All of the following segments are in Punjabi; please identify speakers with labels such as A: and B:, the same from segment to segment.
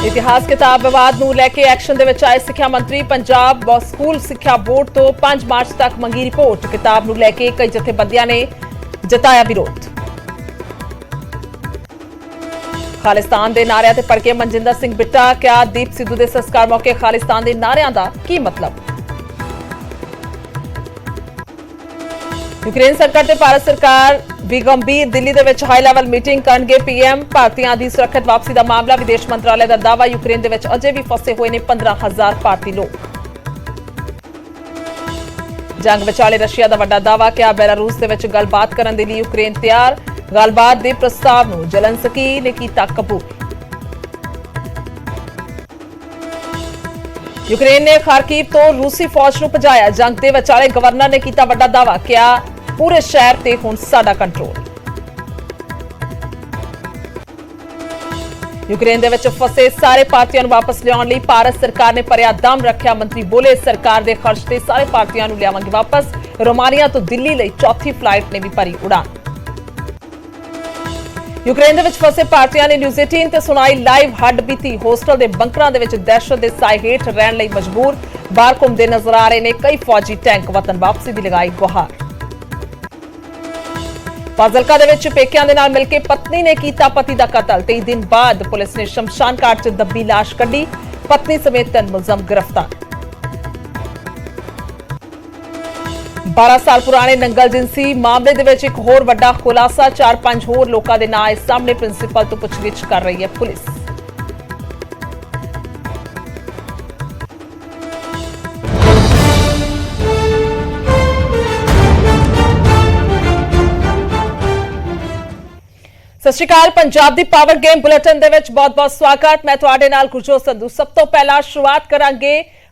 A: इतिहास किताब विवाद ਨੂੰ ਲੈ ਕੇ ਐਕਸ਼ਨ ਦੇ ਵਿੱਚ ਆਏ ਸਿੱਖਿਆ ਮੰਤਰੀ ਪੰਜਾਬ ਸਕੂਲ ਸਿੱਖਿਆ ਬੋਰਡ ਤੋਂ 5 ਮਾਰਚ ਤੱਕ ਮੰਗੀ ਰਿਪੋਰਟ। ਕਿਤਾਬ ਨੂੰ ਲੈ ਕੇ ਕਈ ਜਥੇਬੰਦੀਆਂ ਨੇ ਜਤਾਇਆ ਵਿਰੋਧ। ਖਾਲਿਸਤਾਨ ਦੇ ਨਾਰਿਆਂ ਤੇ ਭੜਕੇ ਮਨਜਿੰਦਰ ਸਿੰਘ ਬਿੱਟਾ। ਕਿਹਾ ਦੀਪ ਸਿੱਧੂ ਦੇ ਸੰਸਕਾਰ ਮੌਕੇ ਖਾਲਿਸਤਾਨ ਦੇ ਨਾਰਿਆਂ ਦਾ ਕੀ ਮਤਲਬ। यूक्रेन संकट ते भारत सरकार भी गंभीर। दिल्ली दे विच हाई लैवल मीटिंग करनगे पीएम। भारतीयां दी सुरक्षित वापसी दा मामला। विदेश मंत्रालय दा दावा यूक्रेन दे विच अजे भी फसे हुए ने 15,000 भारतीय लोग। जंग विचाले रशिया दा वड्डा दावा। क्या बेलारूस दे विच गलबात करन दे लई यूक्रेन तैयार। गलबात दे प्रस्ताव नूं ज़ेलेंस्की ने कीता कबूल। यूक्रेन ने खारकीव तो रूसी फौज नूं भजाया। जंग दे विचाले गवर्नर ने कीता वड्डा दावा। क्या पूरे शहर ते हुण साडा कंट्रोल। यूक्रेन दे विच फसे सारे भारतीयां नूं वापस लियाउण लई भारत सरकार ने भरिया दम रखिया। मंत्री बोले सरकार दे खर्च ते सारे भारतीयां नूं लियावांगे वापस। रोमानिया तो दिल्ली लई चौथी फ्लाइट ने भी भरी उड़ान। यूक्रेन दे विच फसे भारतीयां ने न्यूज़ 18 ते सुनाई लाइव हड बीती। होस्टल दे बंकरां दे विच दहशत दे साए हेठ रहण लई मजबूर। बाहर घुमदे नजर आ रहे ने कई फौजी टैंक। वतन वापसी दी लगाई गुहार। फाजिलका दे विच पेकियां दे नाल मिल के पत्नी ने कीता पति दा कतल। 23 दिन बाद पुलिस ने शमशान घाट च दब्बी लाश कड्ढी। पत्नी समेत 3 मुलजम गिरफ्तार। 12 साल पुराने नंगल जिंसी मामले दे विच एक होर वड्डा खुलासा। 4-5 होर लोकां दे नां इस सामने। प्रिंसीपल तो पुछगिछ कर रही है पुलिस। सत श्री अकाल। पंजाब दी पावर गेम बुलेटिन दे विच बहुत-बहुत स्वागत। मैं तुहाडे नाल गुरजोत संधू। सब तो पहला शुरुआत करांगे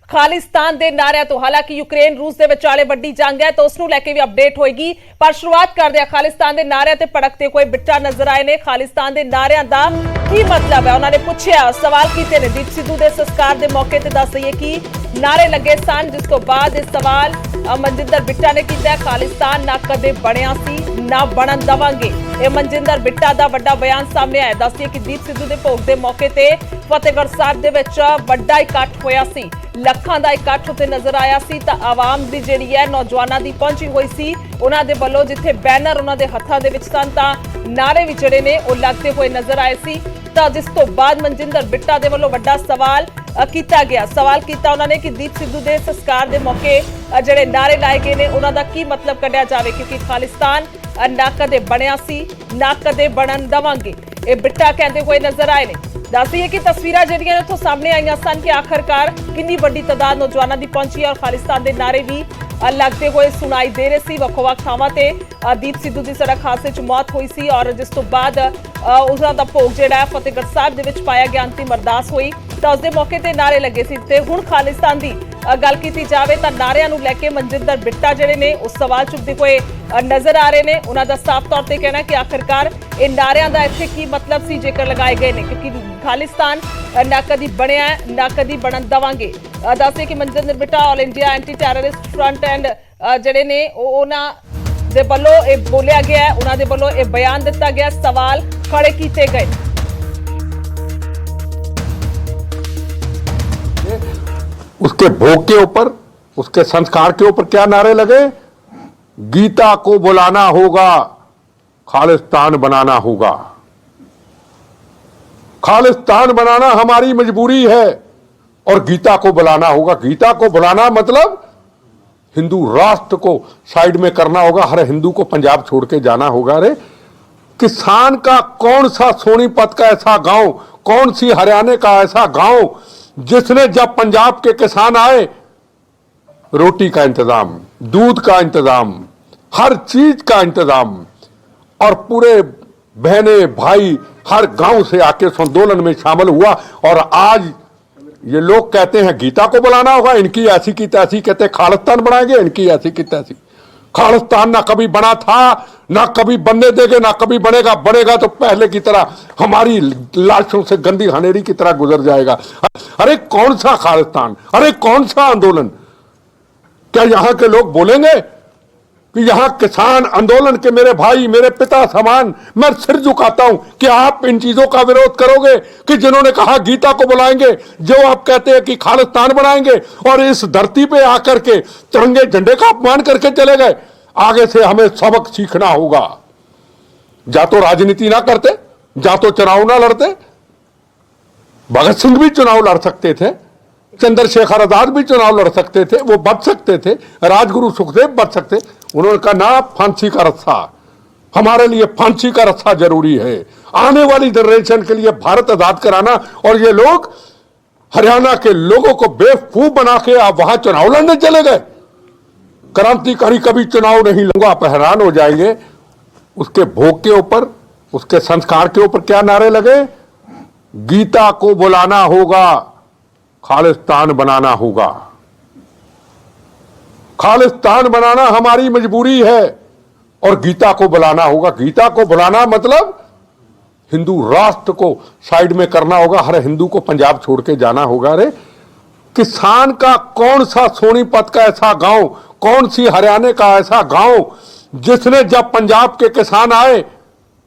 A: खालिस्तान दे नारिਆਂ ਤੋਂ। हालांकि यूक्रेन रूस दे विचाले वड्डी जंग है तो उसनूं लैके भी अपडेट होएगी, पर शुरुआत करदे आ खालिस्तान दे नारिਆਂ ते भड़कते कोई बिट्टा नजर आए ने। खालिस्तान दे नारिਆਂ दा की मतलब है उन्होंने पूछया, सवाल कीते ने। दीप सिद्धू दे संस्कार दे मौके ते दस दईए कि नारे लगे सन, जिस तो बाद इस सवाल मनजिंदर बिट्टा ने कीता। खालिस्तान ना कदे बणिया सी ना बनन दवांगे। ਇਹ ਮਨਜਿੰਦਰ ਬਿੱਟਾ ਦਾ ਵੱਡਾ ਬਿਆਨ ਸਾਹਮਣੇ ਆਇਆ। ਦੱਸਿਆ ਕਿ ਦੀਪ ਸਿੱਧੂ ਦੇ ਭੋਗ ਦੇ ਮੌਕੇ ਤੇ ਫਤਿਹਗੜ੍ਹ ਸਾਹਿਬ ਦੇ ਵਿੱਚ ਵੱਡਾ ਇਕੱਠ ਹੋਇਆ ਸੀ। ਲੱਖਾਂ ਦਾ ਇਕੱਠ ਉੱਤੇ ਨਜ਼ਰ ਆਇਆ ਸੀ ਤਾਂ ਆਵਾਮ ਦੀ ਜਿਹੜੀ ਹੈ ਨੌਜਵਾਨਾਂ ਦੀ ਪਹੁੰਚੀ ਹੋਈ ਸੀ। ਉਹਨਾਂ ਦੇ ਵੱਲੋਂ ਜਿੱਥੇ ਬੈਨਰ ਉਹਨਾਂ ਦੇ ਹੱਥਾਂ ਦੇ ਵਿੱਚ ਸਨ ਤਾਂ ਨਾਰੇ ਵੀ ਜਿਹੜੇ ਨੇ ਉਹ ਲੱਗਦੇ ਹੋਏ ਨਜ਼ਰ ਆਏ ਸੀ। ਤਾਂ ਜਿਸ ਤੋਂ ਬਾਅਦ ਮਨਜਿੰਦਰ ਬਿੱਟਾ ਦੇ ਵੱਲੋਂ ਵੱਡਾ ਸਵਾਲ ਕੀਤਾ ਗਿਆ। ਸਵਾਲ ਕੀਤਾ ਉਹਨਾਂ ਨੇ ਕਿ ਦੀਪ ਸਿੱਧੂ ਦੇ ਸੰਸਕਾਰ ਦੇ ਮੌਕੇ ਜਿਹੜੇ ਨਾਰੇ ਲਾਏ ਗਏ ਨੇ ਉਹਨਾਂ ਦਾ ਕੀ ਮਤਲਬ ਕੱਢਿਆ ਜਾਵੇ, ਕਿਉਂਕਿ ਖਾਲਿਸਤਾਨ ਨਾ ਕਦੇ ਬਣਿਆ ਸੀ ਨਾ ਕਦੇ ਬਣਨ ਦਵਾਂਗੇ। ਇਹ ਬਿੱਟਾ ਕਹਿੰਦੇ ਹੋਏ ਨਜ਼ਰ ਆਏ ਨੇ। ਦੱਸਦੀਏ ਕਿ ਤਸਵੀਰਾਂ ਜਿਹੜੀਆਂ ਉੱਥੋਂ ਸਾਹਮਣੇ ਆਈਆਂ ਸਨ ਕਿ ਆਖਰਕਾਰ ਕਿੰਨੀ ਵੱਡੀ ਤਾਦਾਦ ਨੌਜਵਾਨਾਂ ਦੀ ਪਹੁੰਚੀ ਹੈ ਔਰ ਖਾਲਿਸਤਾਨ ਦੇ ਨਾਰੇ ਵੀ ਲੱਗਦੇ ਹੋਏ ਸੁਣਾਈ ਦੇ ਰਹੇ ਸੀ। ਵੱਖੋ-ਵੱਖ ਥਾਵਾਂ ਤੇ ਦੀਪ ਸਿੱਧੂ ਦੀ ਸੜਕ ਹਾਦਸੇ 'ਚ ਮੌਤ ਹੋਈ ਸੀ ਔਰ ਜਿਸ ਤੋਂ ਬਾਅਦ ਉਹਨਾਂ ਦਾ ਭੋਗ ਜਿਹੜਾ ਹੈ ਫਤਿਹਗੜ੍ਹ ਸਾਹਿਬ ਦੇ ਵਿੱਚ ਪਾਇਆ ਗਿਆ। ਅੰਤਿਮ ਅਰਦਾਸ ਹੋਈ ਤਾਂ ਉਸਦੇ ਮੌਕੇ ਤੇ ਨਾਰੇ ਲੱਗੇ ਸੀ। ਤੇ ਹੁਣ ਖਾਲਿਸਤਾਨ ਦੀ ਗੱਲ ਕੀਤੀ ਜਾਵੇ ਤਾਂ ਨਾਰਿਆਂ ਨੂੰ ਲੈ ਕੇ ਮਨਜਿੰਦਰ ਬਿੱਟਾ ਜਿਹੜੇ ਨੇ ਉਹ ਸਵਾਲ ਚੁੱਕਦੇ ਹੋਏ ਨਜ਼ਰ ਆ ਰਹੇ ਨੇ। ਉਹਨਾਂ ਦਾ ਸਾਫ਼ ਤੌਰ ਤੇ ਕਹਿਣਾ ਕਿ ਆਖਰਕਾਰ ਇਹ ਨਾਰਿਆਂ ਦਾ ਇੱਥੇ ਕੀ ਮਤਲਬ ਸੀ ਜੇਕਰ ਲਗਾਏ ਗਏ ਨੇ, ਕਿਉਂਕਿ ਖਾਲਿਸਤਾਨ ਨਾ ਕਦੀ ਬਣਿਆ ਨਾ ਕਦੀ ਬਣਨ ਦਵਾਂਗੇ। ਦੱਸਦੇ ਕਿ Manjinder Bitta all India anti terrorist front end ਜਿਹੜੇ ਨੇ ਉਹਨਾਂ ਦੇ ਵੱਲੋਂ ਇਹ ਬੋਲਿਆ ਗਿਆ। ਉਹਨਾਂ ਦੇ ਵੱਲੋਂ ਇਹ ਬਿਆਨ ਦਿੱਤਾ ਗਿਆ, ਸਵਾਲ ਖੜੇ ਕੀਤੇ ਗਏ।
B: उसके भोग के ऊपर, उसके संस्कार के ऊपर क्या नारे लगे? गीता को बुलाना होगा, खालिस्तान बनाना होगा। खालिस्तान बनाना हमारी मजबूरी है और गीता को बुलाना होगा। गीता को बुलाना मतलब हिंदू राष्ट्र को साइड में करना होगा। हर हिंदू को पंजाब छोड़ के जाना होगा। अरे किसान का कौन सा सोनीपत का ऐसा गांव, कौन सी हरियाणा का ऐसा गांव जिसने जब पंजाब के किसान आए रोटी का इंतजाम, दूध का इंतजाम, हर चीज का इंतजाम और पूरे बहने भाई हर गांव से आके इस आंदोलन में शामिल हुआ। और आज ये लोग कहते हैं गीता को बुलाना होगा, इनकी ऐसी की तैसी, कहते खालिस्तान बनाएंगे, इनकी ऐसी की तैसी। खालिस्तान ना कभी बना था ना कभी बनने देंगे ना कभी बनेगा। बनेगा तो पहले की तरह हमारी लाशों से गंदी हनेरी की तरह गुजर जाएगा। अरे कौन सा खालिस्तान, अरे कौन सा आंदोलन? क्या यहां के लोग बोलेंगे कि यहां किसान आंदोलन के मेरे भाई, मेरे पिता समान, मैं सिर झुकाता हूं कि आप इन चीजों का विरोध करोगे कि जिन्होंने कहा गीता को बुलाएंगे, जो आप कहते हैं कि खालिस्तान बनाएंगे, और इस धरती पे आकर के तिरंगे झंडे का अपमान करके चले गए। आगे से हमें सबक सीखना होगा। या तो राजनीति ना करते, या तो चुनाव ना लड़ते। भगत सिंह भी चुनाव लड़ सकते थे, चंद्रशेखर आजाद भी चुनाव लड़ सकते थे, वो बच सकते थे, राजगुरु सुखदेव बच सकते। उन्होंने कहा ना, फांसी का रस्सा, हमारे लिए फांसी का रस्सा जरूरी है, आने वाली जनरेशन के लिए भारत आजाद कराना। और ये लोग हरियाणा के लोगों को बेवकूफ बना के आप वहां चुनाव लड़ने चले गए। क्रांतिकारी कभी चुनाव नहीं लड़ूंगा। आप हैरान हो जाएंगे, उसके भोग के ऊपर, उसके संस्कार के ऊपर क्या नारे लगे? गीता को बुलाना होगा, खालिस्तान बनाना होगा। खालिस्तान बनाना हमारी मजबूरी है और गीता को बुलाना होगा। गीता को बुलाना मतलब हिंदू राष्ट्र को साइड में करना होगा, हर हिंदू को पंजाब छोड़ के जाना होगा। अरे किसान का कौन सा सोनीपत का ऐसा गांव, कौन सी हरियाणा का ऐसा गांव जिसने जब पंजाब के किसान आए,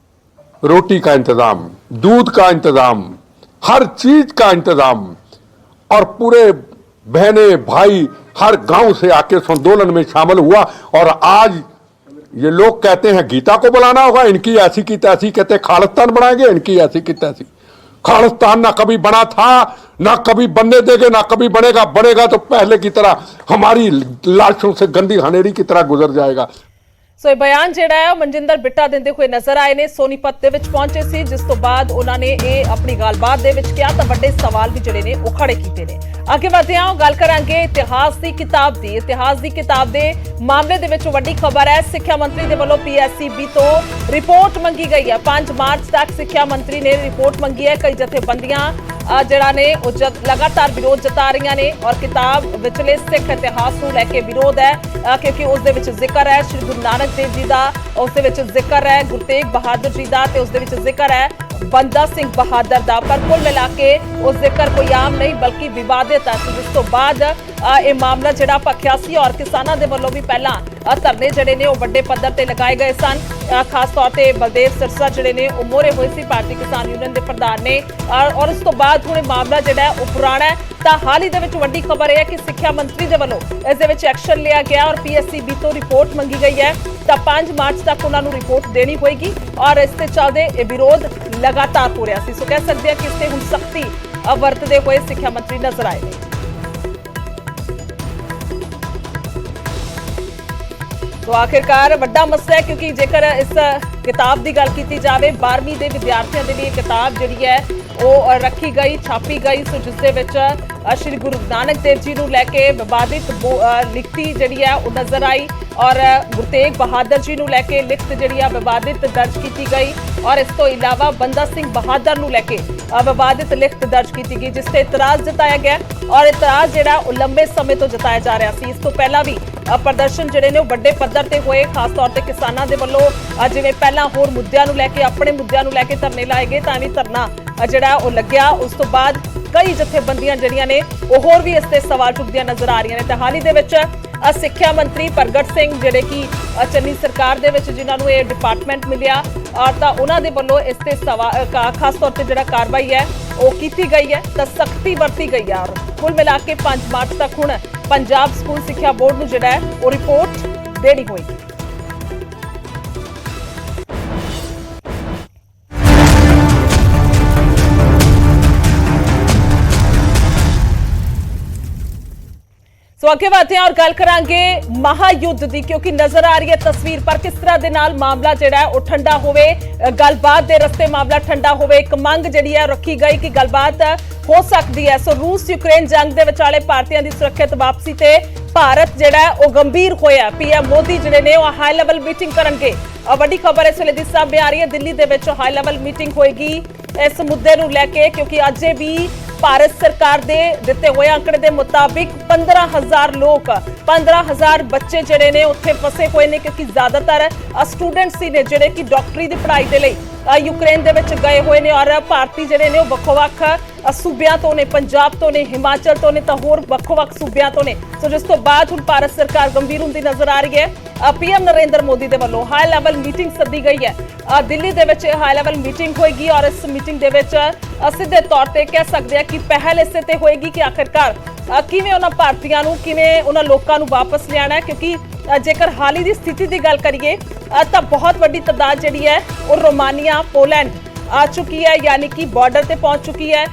B: रोटी का इंतजाम, दूध का इंतजाम, हर चीज का इंतजाम, और पूरे बहने भाई हर गांव से आके उस आंदोलन में शामिल हुआ। और आज ये लोग कहते हैं गीता को बुलाना होगा, इनकी ऐसी की तैसी, कहते हैं खालिस्तान बनाएंगे, इनकी ऐसी की तैसी। खालिस्तान ना कभी बना था, ना कभी बनने देंगे, ना कभी बनेगा। बनेगा तो पहले की तरह हमारी लाशों से गंदी हनेरी की तरह गुजर जाएगा।
A: ਸੋ ਇਹ ਬਿਆਨ ਜਿਹੜਾ ਹੈ ਮਨਜਿੰਦਰ ਬਿੱਟਾ ਦਿੰਦੇ ਹੋਏ ਨਜ਼ਰ ਆਏ ਨੇ। ਸੋਨੀਪਤ ਦੇ ਵਿੱਚ ਪਹੁੰਚੇ ਸੀ, ਜਿਸ ਤੋਂ ਬਾਅਦ ਉਹਨਾਂ ਨੇ ਇਹ ਆਪਣੀ ਗੱਲਬਾਤ ਦੇ ਵਿੱਚ ਕਿਹਾ ਤਾਂ ਵੱਡੇ ਸਵਾਲ ਵੀ ਜਿਹੜੇ ਨੇ ਉਹ ਖੜੇ ਕੀਤੇ ਨੇ। ਅੱਗੇ ਵਧਦੇ ਹਾਂ, ਗੱਲ ਕਰਾਂਗੇ ਇਤਿਹਾਸ ਦੀ ਕਿਤਾਬ ਦੀ। ਇਤਿਹਾਸ ਦੀ ਕਿਤਾਬ ਦੇ ਮਾਮਲੇ ਦੇ ਵਿੱਚ ਵੱਡੀ ਖਬਰ ਹੈ। ਸਿੱਖਿਆ ਮੰਤਰੀ ਦੇ ਵੱਲੋਂ PSEB ਤੋਂ ਰਿਪੋਰਟ ਮੰਗੀ ਗਈ ਹੈ। 5 ਮਾਰਚ ਤੱਕ ਸਿੱਖਿਆ ਮੰਤਰੀ ਨੇ ਰਿਪੋਰਟ ਮੰਗੀ ਹੈ। ਕਈ ਜਥੇਬੰਦੀਆਂ ਜਿਹੜਾ ਨੇ ਉਹ ਲਗਾਤਾਰ ਵਿਰੋਧ ਜਤਾ ਰਹੀਆਂ ਨੇ ਔਰ ਕਿਤਾਬ ਵਿਚਲੇ ਸਿੱਖ ਇਤਿਹਾਸ ਨੂੰ ਲੈ ਕੇ ਵਿਰੋਧ ਹੈ, ਕਿਉਂਕਿ ਉਸ ਦੇ ਵਿੱਚ ਜ਼ਿਕਰ ਹੈ ਸ਼੍ਰੀ ਗੁਰੂ ਨਾਨਕ ਦੇਵ ਜੀ ਦਾ, ਉਸ ਦੇ ਵਿੱਚ ਜ਼ਿਕਰ ਹੈ ਗੁਰੂ ਤੇਗ ਬਹਾਦਰ ਜੀ ਦਾ, ਤੇ ਉਸ ਦੇ ਵਿੱਚ ਜ਼ਿਕਰ ਹੈ ਬੰਦਾ ਸਿੰਘ ਬਹਾਦਰ ਦਾ। ਪਰ ਕੁੱਲ ਮਿਲਾ ਕੇ ਉਹ ਜ਼ਿਕਰ ਕੋਈ ਆਮ ਨਹੀਂ ਬਲਕਿ ਵਿਵਾਦਿਤ ਹੈ। ਜਿਸ ਤੋਂ ਬਾਅਦ ਇਹ ਮਾਮਲਾ ਜਿਹੜਾ ਭਖਿਆ ਸੀ ਔਰ ਕਿਸਾਨਾਂ ਦੇ ਵੱਲੋਂ ਵੀ ਪਹਿਲਾਂ ਧਰਨੇ ਜਿਹੜੇ ਨੇ ਉਹ ਵੱਡੇ ਪੱਧਰ ਤੇ ਲਗਾਏ ਗਏ ਸਨ। ਖਾਸ ਤੌਰ ਤੇ ਬਲਦੇਵ ਸਿਰਸਾ ਜਿਹੜੇ ਨੇ ਉਹ ਮੋਹਰੇ ਹੋਏ ਸੀ, ਭਾਰਤੀ ਕਿਸਾਨ ਯੂਨੀਅਨ ਦੇ ਪ੍ਰਧਾਨ ਨੇ। ਔਰ ਉਸ ਤੋਂ ਬਾਅਦ ਹੁਣ ਇਹ ਮਾਮਲਾ ਜਿਹੜਾ ਉਹ ਪੁਰਾਣਾ ਹੈ। ਤਾਂ ਹਾਲ ਹੀ ਦੇ ਵਿੱਚ ਵੱਡੀ ਖਬਰ ਇਹ ਹੈ ਕਿ ਸਿੱਖਿਆ ਮੰਤਰੀ ਦੇ ਵੱਲੋਂ ਇਸ ਦੇ ਵਿੱਚ ਐਕਸ਼ਨ ਲਿਆ ਗਿਆ ਔਰ PSEB ਤੋਂ ਰਿਪੋਰਟ ਮੰਗੀ ਗਈ ਹੈ। ਤਾਂ 5 ਮਾਰਚ ਤੱਕ ਉਹਨਾਂ ਨੂੰ ਰਿਪੋਰਟ ਦੇਣੀ ਹੋਏਗੀ ਔਰ ਇਸ ਤੇ ਚੱਲਦੇ ਇਹ ਵਿਰੋਧ ਲਗਾਤਾਰ ਹੋ ਰਿਹਾ ਸੀ। ਸੋ ਕਹਿ ਸਕਦੇ ਹਾਂ ਕਿ ਇਸ ਤੇ ਹੁਣ ਸਖਤੀ ਵਰਤਦੇ ਹੋਏ ਸਿੱਖਿਆ ਮੰਤਰੀ ਨਜ਼ਰ ਆਏ ਨੇ। तो आखिरकार ਵੱਡਾ ਮਸਲਾ ਹੈ, ਕਿਉਂਕਿ ਜੇਕਰ ਇਸ ਕਿਤਾਬ ਦੀ ਗੱਲ ਕੀਤੀ ਜਾਵੇ 12ਵੀਂ ਦੇ ਵਿਦਿਆਰਥੀਆਂ ਦੇ ਲਈ ਕਿਤਾਬ ਜਿਹੜੀ ਹੈ ਉਹ ਰੱਖੀ ਗਈ, ਛਾਪੀ ਗਈ। ਸੋ ਜਿਸ ਦੇ ਵਿੱਚ ਸ਼੍ਰੀ ਗੁਰੂ ਨਾਨਕ ਦੇਵ ਜੀ ਨੂੰ ਲੈ ਕੇ ਵਿਵਾਦਿਤ ਲਿਖਤੀ ਜਿਹੜੀ ਹੈ ਉਹ ਨਜ਼ਰ ਆਈ ਔਰ ਗੁਰੂ ਤੇਗ ਬਹਾਦਰ ਜੀ ਨੂੰ ਲੈ ਕੇ ਲਿਖਤ ਜਿਹੜੀ ਆ ਵਿਵਾਦਿਤ ਦਰਜ ਕੀਤੀ ਗਈ ਔਰ ਇਸ ਤੋਂ ਇਲਾਵਾ ਬੰਦਾ ਸਿੰਘ ਬਹਾਦਰ ਨੂੰ ਲੈ ਕੇ ਵਿਵਾਦਿਤ ਲਿਖਤ ਦਰਜ ਕੀਤੀ ਗਈ, ਜਿਸ ਤੇ ਇਤਰਾਜ਼ ਜਤਾਇਆ ਗਿਆ ਔਰ ਇਤਰਾਜ਼ ਜਿਹੜਾ ਉਹ ਲੰਬੇ ਸਮੇਂ ਤੋਂ ਜਤਾਇਆ ਜਾ ਰਿਹਾ ਸੀ। ਇਸ ਤੋਂ ਪਹਿਲਾਂ ਵੀ ਪ੍ਰਦਰਸ਼ਨ ਜਿਹੜੇ ਨੇ ਉਹ ਵੱਡੇ ਪੱਧਰ ਤੇ ਹੋਏ, ਖਾਸ ਤੌਰ ਤੇ ਕਿਸਾਨਾਂ ਦੇ ਵੱਲੋਂ ਜਿਵੇਂ ਪਹਿਲਾਂ ਹੋਰ ਮੁੱਦਿਆਂ ਨੂੰ ਲੈ ਕੇ, ਆਪਣੇ ਮੁੱਦਿਆਂ ਨੂੰ ਲੈ ਕੇ ਧਰਨੇ ਲਾਏ ਗਏ, ਤਾਂ ਵੀ ਧਰਨਾ ਜਿਹੜਾ ਉਹ ਲੱਗਿਆ। ਉਸ ਤੋਂ ਬਾਅਦ ਕਈ ਜਥੇਬੰਦੀਆਂ ਜਿਹੜੀਆਂ ਨੇ ਉਹ ਹੋਰ ਵੀ ਇਸ ਤੇ ਸਵਾਲ ਚੁੱਕਦੀਆਂ ਨਜ਼ਰ ਆ ਰਹੀਆਂ ਨੇ। ਤਾਂ ਹਾਲ ਹੀ ਦੇ ਵਿੱਚ ਸਿੱਖਿਆ ਮੰਤਰੀ ਪ੍ਰਗਟ ਸਿੰਘ ਜਿਹੜੇ ਕਿ ਚੰਨੀ ਸਰਕਾਰ ਦੇ ਵਿੱਚ ਜਿਨ੍ਹਾਂ ਨੂੰ ਇਹ ਡਿਪਾਰਟਮੈਂਟ ਮਿਲਿਆ ਤਾਂ ਉਹਨਾਂ ਦੇ ਵੱਲੋਂ ਇਸ ਤੇ ਖਾਸ ਤੌਰ ਤੇ ਜਿਹੜਾ ਕਾਰਵਾਈ ਹੈ ਉਹ ਕੀਤੀ ਗਈ ਹੈ, ਤਾਂ ਸਖਤੀ ਵਰਤੀ ਗਈ ਹੈ। ਔਰ ਕੁੱਲ ਮਿਲਾ ਕੇ 5 ਮਾਰਚ ਤੱਕ ਹੁਣ ਪੰਜਾਬ ਸਕੂਲ ਸਿੱਖਿਆ ਬੋਰਡ ਨੂੰ ਜਿਹੜਾ ਹੈ ਉਹ ਰਿਪੋਰਟ ਦੇਣੀ ਹੋਏਗੀ। ਸੋ ਅੱਗੇ ਵਧਦੇ ਹਾਂ ਔਰ ਗੱਲ ਕਰਾਂਗੇ ਮਹਾਯੁੱਧ ਦੀ, ਕਿਉਂਕਿ ਨਜ਼ਰ ਆ ਰਹੀ ਹੈ ਤਸਵੀਰ ਪਰ ਕਿਸ ਤਰ੍ਹਾਂ ਦੇ ਨਾਲ ਮਾਮਲਾ ਜਿਹੜਾ ਹੈ ਉਹ ਠੰਡਾ ਹੋਵੇ, ਗੱਲਬਾਤ ਦੇ ਰਸਤੇ ਮਾਮਲਾ ਠੰਡਾ ਹੋਵੇ। ਇੱਕ ਮੰਗ ਜਿਹੜੀ ਹੈ ਰੱਖੀ ਗਈ ਕਿ ਗੱਲਬਾਤ ਹੋ ਸਕਦੀ ਹੈ। ਸੋ ਰੂਸ ਯੂਕਰੇਨ ਜੰਗ ਦੇ ਵਿਚਾਲੇ ਭਾਰਤੀਆਂ ਦੀ ਸੁਰੱਖਿਅਤ ਵਾਪਸੀ ਤੇ ਭਾਰਤ ਜਿਹੜਾ ਹੈ ਉਹ ਗੰਭੀਰ ਹੋਇਆ। PM ਮੋਦੀ ਜਿਹੜੇ ਨੇ ਉਹ ਹਾਈ ਲੈਵਲ ਮੀਟਿੰਗ ਕਰਨਗੇ। ਵੱਡੀ ਖਬਰ ਇਸ ਵੇਲੇ ਦੀ ਸਾਹਮਣੇ ਆ ਰਹੀ ਹੈ, ਦਿੱਲੀ ਦੇ ਵਿੱਚ ਹਾਈ ਲੈਵਲ ਮੀਟਿੰਗ ਹੋਏਗੀ ਇਸ ਮੁੱਦੇ ਨੂੰ ਲੈ ਕੇ, ਕਿਉਂਕਿ ਅੱਜ ਵੀ ਭਾਰਤ ਸਰਕਾਰ ਦੇ ਦਿੱਤੇ ਹੋਏ ਅੰਕੜੇ ਦੇ ਮੁਤਾਬਿਕ 15,000 ਲੋਕ, 15,000 ਬੱਚੇ ਜਿਹੜੇ ਨੇ ਉੱਥੇ ਫਸੇ ਹੋਏ ਨੇ, ਕਿਉਂਕਿ ਜ਼ਿਆਦਾਤਰ ਸਟੂਡੈਂਟਸ ਹੀ ਨੇ ਜਿਹੜੇ ਕਿ ਡਾਕਟਰੀ ਦੀ ਪੜ੍ਹਾਈ ਦੇ ਲਈ ਯੂਕਰੇਨ ਦੇ ਵਿੱਚ ਗਏ ਹੋਏ ਨੇ ਔਰ ਭਾਰਤੀ ਜਿਹੜੇ ਨੇ ਉਹ ਵੱਖ-ਵੱਖ ਸੂਬਿਆਂ ਤੋਂ ਨੇ, ਪੰਜਾਬ ਤੋਂ ਨੇ, ਹਿਮਾਚਲ ਤੋਂ ਨੇ, ਤਾਂ ਹੋਰ ਵੱਖ-ਵੱਖ ਸੂਬਿਆਂ ਤੋਂ ਨੇ। ਸੋ ਜਿਸ ਤੋਂ ਬਾਅਦ ਹੁਣ ਭਾਰਤ ਸਰਕਾਰ ਗੰਭੀਰ ਹੁੰਦੀ ਨਜ਼ਰ ਆ ਰਹੀ ਹੈ ਪੀਐਮ ਨਰਿੰਦਰ ਮੋਦੀ ਦੇ ਵੱਲੋਂ ਹਾਈ ਲੈਵਲ ਮੀਟਿੰਗ ਸੱਦੀ ਗਈ ਹੈ। ਦਿੱਲੀ ਦੇ ਵਿੱਚ ਹਾਈ ਲੈਵਲ ਮੀਟਿੰਗ ਹੋਏਗੀ ਔਰ ਇਸ ਮੀਟਿੰਗ ਦੇ ਵਿੱਚ ਸਿੱਧੇ ਤੌਰ ਤੇ ਕਹਿ ਸਕਦੇ ਆ ਕਿ ਪਹਿਲ ਇਸੇ ਤੇ ਹੋਏਗੀ ਕਿ ਆਖਿਰਕਾਰ ਕਿਵੇਂ ਉਹਨਾਂ ਭਾਰਤੀਆਂ ਨੂੰ, ਕਿਵੇਂ ਉਹਨਾਂ ਲੋਕਾਂ ਨੂੰ ਵਾਪਸ ਲਿਆਣਾ ਹੈ, ਕਿਉਂਕਿ ਜੇਕਰ ਹਾਲ ਹੀ ਦੀ ਸਥਿਤੀ ਦੀ ਗੱਲ ਕਰੀਏ ਤਾਂ ਬਹੁਤ ਵੱਡੀ ਤਾਦਾਦ ਜਿਹੜੀ ਹੈ ਉਹ ਰੋਮਾਨੀਆ, ਪੋਲੈਂਡ ਆ ਚੁੱਕੀ ਹੈ, यानी कि बॉर्डर ਤੇ ਪਹੁੰਚ ਚੁੱਕੀ ਹੈ।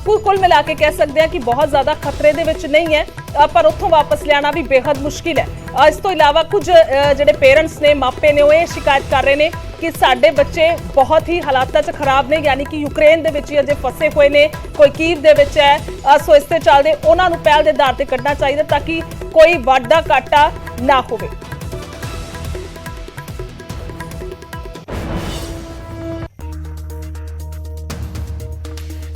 A: ਕੁੱਲ ਮਿਲਾ ਕੇ ਕਹਿ ਸਕਦੇ ਹਾਂ ਕਿ ਬਹੁਤ ਜ਼ਿਆਦਾ ਖਤਰੇ ਦੇ ਵਿੱਚ ਨਹੀਂ ਹੈ, ਪਰ ਉੱਥੋਂ ਵਾਪਸ ਲਿਆਣਾ ਵੀ ਬੇहद ਮੁਸ਼ਕਿਲ ਹੈ। ਇਸ ਤੋਂ ਇਲਾਵਾ ਕੁਝ ਜਿਹੜੇ ਪੇਰੈਂਟਸ ਨੇ, ਮਾਪੇ ਨੇ, ਉਹ ਇਹ ਸ਼ਿਕਾਇਤ ਕਰ ਰਹੇ ਨੇ ਕਿ ਸਾਡੇ ਬੱਚੇ ਬਹੁਤ ਹੀ ਹਾਲਾਤਾਂ 'ਚ ਖਰਾਬ ਨੇ, यानी कि ਯੂਕਰੇਨ ਦੇ ਵਿੱਚ ਹੀ ਅਜੇ ਫਸੇ ਹੋਏ ਨੇ, ਕੋਈ ਕੀਵ ਦੇ ਵਿੱਚ ਹੈ। ਸੋ ਇਸ ਤੇ ਚੱਲਦੇ ਉਹਨਾਂ ਨੂੰ ਪਹਿਲ ਦੇ ਆਧਾਰ ਤੇ ਕੱਢਣਾ ਚਾਹੀਦਾ ਤਾਂ ਕਿ ਕੋਈ ਵਾਧਾ ਘਾਟਾ ਨਾ ਹੋਵੇ।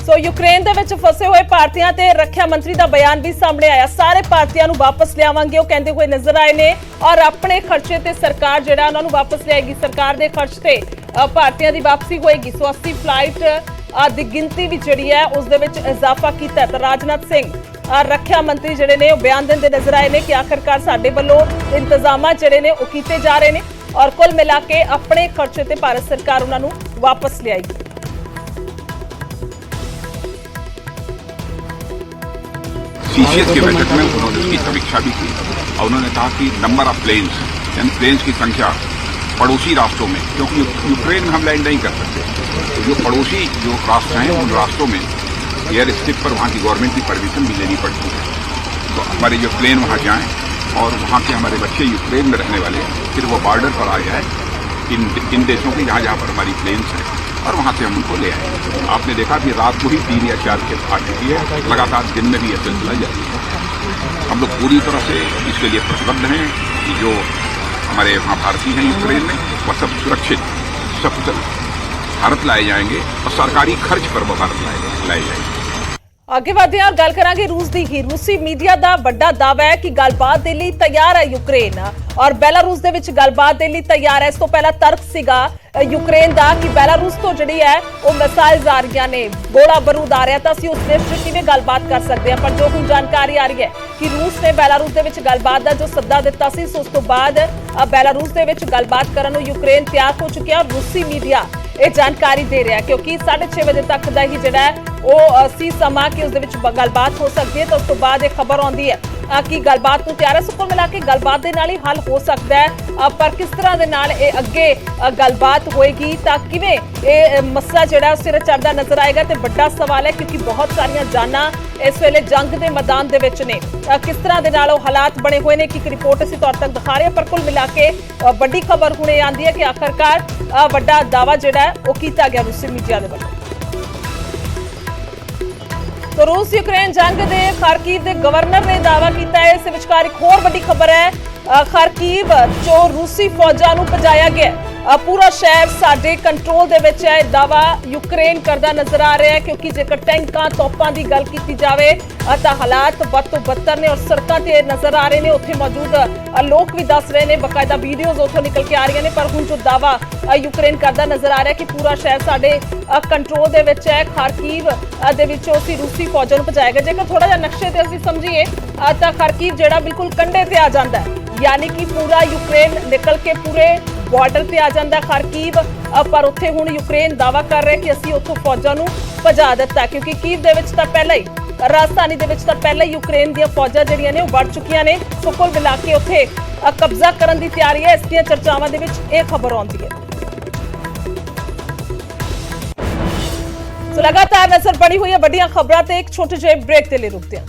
A: ਸੋ ਯੂਕਰੇਨ ਦੇ ਵਿੱਚ ਫਸੇ ਹੋਏ ਭਾਰਤੀਆਂ ਤੇ ਰੱਖਿਆ ਮੰਤਰੀ ਦਾ ਬਿਆਨ ਵੀ ਸਾਹਮਣੇ ਆਇਆ। ਸਾਰੇ ਭਾਰਤੀਆਂ ਨੂੰ ਵਾਪਸ ਲਿਆਵਾਂਗੇ ਉਹ ਕਹਿੰਦੇ ਹੋਏ ਨਜ਼ਰ ਆਏ ਨੇ ਔਰ ਆਪਣੇ ਖਰਚੇ ਤੇ ਸਰਕਾਰ ਜਿਹੜਾ ਉਹਨਾਂ ਨੂੰ ਵਾਪਸ ਲਿਆਏਗੀ। ਸਰਕਾਰ ਦੇ ਖਰਚ ਤੇ ਭਾਰਤੀਆਂ ਦੀ ਵਾਪਸੀ ਹੋਏਗੀ। ਸੋ 80 ਫਲਾਈਟ ਦੀ ਗਿਣਤੀ ਵੀ ਜਿਹੜੀ ਹੈ ਉਸ ਦੇ ਵਿੱਚ ਇਜ਼ਾਫਾ ਕੀਤਾ ਤਾਂ ਰਾਜਨਾਥ ਸਿੰਘ ਰੱਖਿਆ ਮੰਤਰੀ ਜਿਹੜੇ ਨੇ ਉਹ ਬਿਆਨ ਦਿੰਦੇ ਨਜ਼ਰ ਆਏ ਨੇ ਕਿ ਆਖਿਰਕਾਰ ਸਾਡੇ ਵੱਲੋਂ ਇੰਤਜ਼ਾਮਾਂ ਜਿਹੜੇ ਨੇ ਉਹ ਕੀਤੇ ਜਾ ਰਹੇ ਨੇ ਔਰ ਕੁੱਲ ਮਿਲਾ ਕੇ ਆਪਣੇ ਖਰਚੇ ਤੇ ਭਾਰਤ ਸਰਕਾਰ ਉਹਨਾਂ ਨੂੰ ਵਾਪਸ ਲਿਆਏਗੀ।
C: सीसीएस के बैठक में उन्होंने उसकी समीक्षा भी की और उन्होंने कहा कि नंबर ऑफ प्लेन्स यानी प्लेन्स की संख्या पड़ोसी राष्ट्रों में, क्योंकि यूक्रेन में हम लैंड नहीं कर सकते, तो जो पड़ोसी जो राष्ट्र हैं उन राष्ट्रों में एयर स्ट्रिप पर वहाँ की गवर्नमेंट की परमिशन भी लेनी पड़ती है। तो हमारे जो प्लेन वहाँ जाएँ और वहाँ के हमारे बच्चे यूक्रेन में रहने वाले फिर वो बॉर्डर पर आ जाए इन देशों के जहाँ जहाँ पर हमारी प्लेन्स हैं और वहाँ से हम उनको ले आए। आपने देखा कि रात को ही 3 या 4 केस आ चुकी है, लगातार दिन में भी यह सिलसिला जारी है। हम लोग पूरी तरह से इसके लिए प्रतिबद्ध हैं कि जो हमारे वहाँ भारतीय हैं यूक्रेन में वह सब सुरक्षित सकुशल भारत लाए जाएंगे और सरकारी खर्च पर वो भारत लाए जाएंगे।
A: ਅੱਗੇ ਵਧਦੇ ਹਾਂ ਔਰ ਗੱਲ ਕਰਾਂਗੇ ਰੂਸ ਦੀ ਹੀ। ਰੂਸੀ ਮੀਡੀਆ ਦਾ ਵੱਡਾ ਦਾਅਵਾ ਹੈ ਕਿ ਗੱਲਬਾਤ ਦੇ ਲਈ ਤਿਆਰ ਹੈ ਯੂਕਰੇਨ ਔਰ ਬੈਲਾਰੂਸ ਦੇ ਵਿੱਚ ਗੱਲਬਾਤ ਦੇ ਲਈ ਤਿਆਰ ਹੈ। ਇਸ ਤੋਂ ਪਹਿਲਾਂ ਤਰਕ ਸੀਗਾ ਯੂਕਰੇਨ ਦਾ ਕਿ ਬੈਲਾਰੂਸ ਤੋਂ ਜਿਹੜੀ ਹੈ ਉਹ ਮਿਸਾਈਲਸ ਆ ਰਹੀਆਂ ਨੇ, ਗੋਲਾ ਬਾਰੂਦ ਆ ਰਿਹਾ ਤਾਂ ਅਸੀਂ ਉਸ ਦੇਸ਼ 'ਚ ਕਿਵੇਂ ਗੱਲਬਾਤ ਕਰ ਸਕਦੇ ਹਾਂ। ਪਰ ਜੋ ਹੁਣ ਜਾਣਕਾਰੀ ਆ ਰਹੀ ਹੈ ਕਿ ਰੂਸ ਨੇ ਬੈਲਾਰੂਸ ਦੇ ਵਿੱਚ ਗੱਲਬਾਤ ਦਾ ਜੋ ਸੱਦਾ ਦਿੱਤਾ ਸੀ, ਸੋ ਉਸ ਤੋਂ ਬਾਅਦ ਬੈਲਾਰੂਸ ਦੇ ਵਿੱਚ ਗੱਲਬਾਤ ਕਰਨ ਨੂੰ ਯੂਕਰੇਨ ਤਿਆਰ ਹੋ ਚੁੱਕਿਆ। ਰੂਸੀ ਮੀਡੀਆ ਇਹ ਜਾਣਕਾਰੀ ਦੇ ਰਿਹਾ ਕਿਉਂਕਿ 6:30 ਵਜੇ ਤੱਕ ਦਾ ਹੀ ਜਿਹੜਾ ਹੈ ਉਹ ਸੀ ਸਮਾਂ ਕਿ ਉਸ ਦੇ ਵਿੱਚ ਗੱਲਬਾਤ ਹੋ ਸਕਦੀ ਹੈ। ਤਾਂ ਉਸ ਤੋਂ ਬਾਅਦ ਇਹ ਖਬਰ ਆਉਂਦੀ ਹੈ ਕਿ ਗੱਲਬਾਤ ਨੂੰ ਤਿਆਰ ਹੈ। ਸੋ ਕੁੱਲ ਮਿਲਾ ਕੇ ਗੱਲਬਾਤ ਦੇ ਨਾਲ ਹੀ ਹੱਲ ਹੋ ਸਕਦਾ ਹੈ, ਪਰ ਕਿਸ ਤਰ੍ਹਾਂ ਦੇ ਨਾਲ ਇਹ ਅੱਗੇ ਗੱਲਬਾਤ ਹੋਏਗੀ ਤਾਂ ਕਿਵੇਂ ਇਹ ਮਸਲਾ ਜਿਹੜਾ ਸਿਰ ਚੜ੍ਹਦਾ ਨਜ਼ਰ ਆਏਗਾ ਤੇ ਵੱਡਾ ਸਵਾਲ ਹੈ ਕਿਉਂਕਿ ਬਹੁਤ ਸਾਰੀਆਂ ਜਾਨਾਂ ਇਸ ਵੇਲੇ ਜੰਗ ਦੇ ਮੈਦਾਨ ਦੇ ਵਿੱਚ ਨੇ। ਕਿਸ ਤਰ੍ਹਾਂ ਦੇ ਨਾਲ ਉਹ ਹਾਲਾਤ ਬਣੇ ਹੋਏ ਨੇ ਕਿ ਇੱਕ ਰਿਪੋਰਟ ਅਸੀਂ ਤੁਹਾਡੇ ਤੱਕ ਦਿਖਾ ਰਹੇ ਹਾਂ, ਪਰ ਕੁੱਲ ਮਿਲਾ ਕੇ ਵੱਡੀ ਖਬਰ ਹੁਣ ਇਹ ਆਉਂਦੀ ਹੈ ਕਿ ਆਖਰਕਾਰ ਵੱਡਾ ਦਾਅਵਾ ਜਿਹੜਾ ਹੈ ਉਹ ਕੀਤਾ ਗਿਆ ਰੂਸੀ ਮੀਡੀਆ ਦੇ ਵੱਲੋਂ। तो रूस यूक्रेन जंग के खारकीव के गवर्नर ने दावा किया है। इस विचकार एक होर बड़ी खबर है, खारकीव चो रूसी फौजां नूं भजाया गया। पूरा शहर साडे कंट्रोल दे विच है, दावा यूक्रेन करदा नजर आ रहा है क्योंकि जेकर टैंकां तोपां दी गल कीती जावे तां हालात बद तो बदतर ने और सड़कां ते नजर आ रहे ने। उत्थे मौजूद लोग भी दस रहे ने, बकायदा वीडियोज़ उत्थों निकल के आ रही ने। पर हुण जो दावा यूक्रेन करदा नजर आ रहा है कि पूरा शहर साडे कंट्रोल दे विच है, खारकीव दे विचों असीं रूसी फौजां नूं भजाया गया। जेकर थोड़ा जिहा नक्शे ते असीं समझीए तां खारकीव जिहड़ा बिल्कुल कंढे ते आ जांदा है, यानी कि पूरा यूक्रेन निकल के पूरे बॉर्डर ਤੇ ਆ ਜਾਂਦਾ ਖਾਰਕੀਵ। ਪਰ ਉੱਥੇ ਹੁਣ ਯੂਕਰੇਨ ਦਾਵਾ ਕਰ ਰਿਹਾ ਕਿ ਅਸੀਂ ਉੱਥੋਂ ਫੌਜਾਂ ਨੂੰ ਭਜਾ ਦਿੱਤਾ ਕਿਉਂਕਿ ਕੀਵ ਦੇ ਵਿੱਚ ਤਾਂ ਪਹਿਲਾਂ ਹੀ, ਰਾਜਧਾਨੀ ਦੇ ਵਿੱਚ ਤਾਂ ਪਹਿਲਾਂ ਹੀ ਯੂਕਰੇਨ ਦੀਆਂ ਫੌਜਾਂ ਜਿਹੜੀਆਂ ਨੇ ਉਹ ਵੜ ਚੁੱਕੀਆਂ ਨੇ। ਸੋ ਕੁੱਲ ਮਿਲਾ ਕੇ ਉੱਥੇ ਕਬਜ਼ਾ ਕਰਨ ਦੀ ਤਿਆਰੀ ਹੈ। ਇਸ ਦੀਆਂ ਚਰਚਾਵਾਂ ਦੇ ਵਿੱਚ ਇਹ ਖਬਰ ਆਉਂਦੀ ਹੈ। ਸੋ ਲਗਾਤਾਰ ਨਜ਼ਰ ਬਣੀ ਹੋਈ ਹੈ ਵੱਡੀਆਂ ਖਬਰਾਂ ਤੇ ਇੱਕ ਛੋਟੇ ਜਿਹੇ ਬ੍ਰੇਕ ਦੇ ਲਈ ਰੁਕਦੇ ਹਾਂ।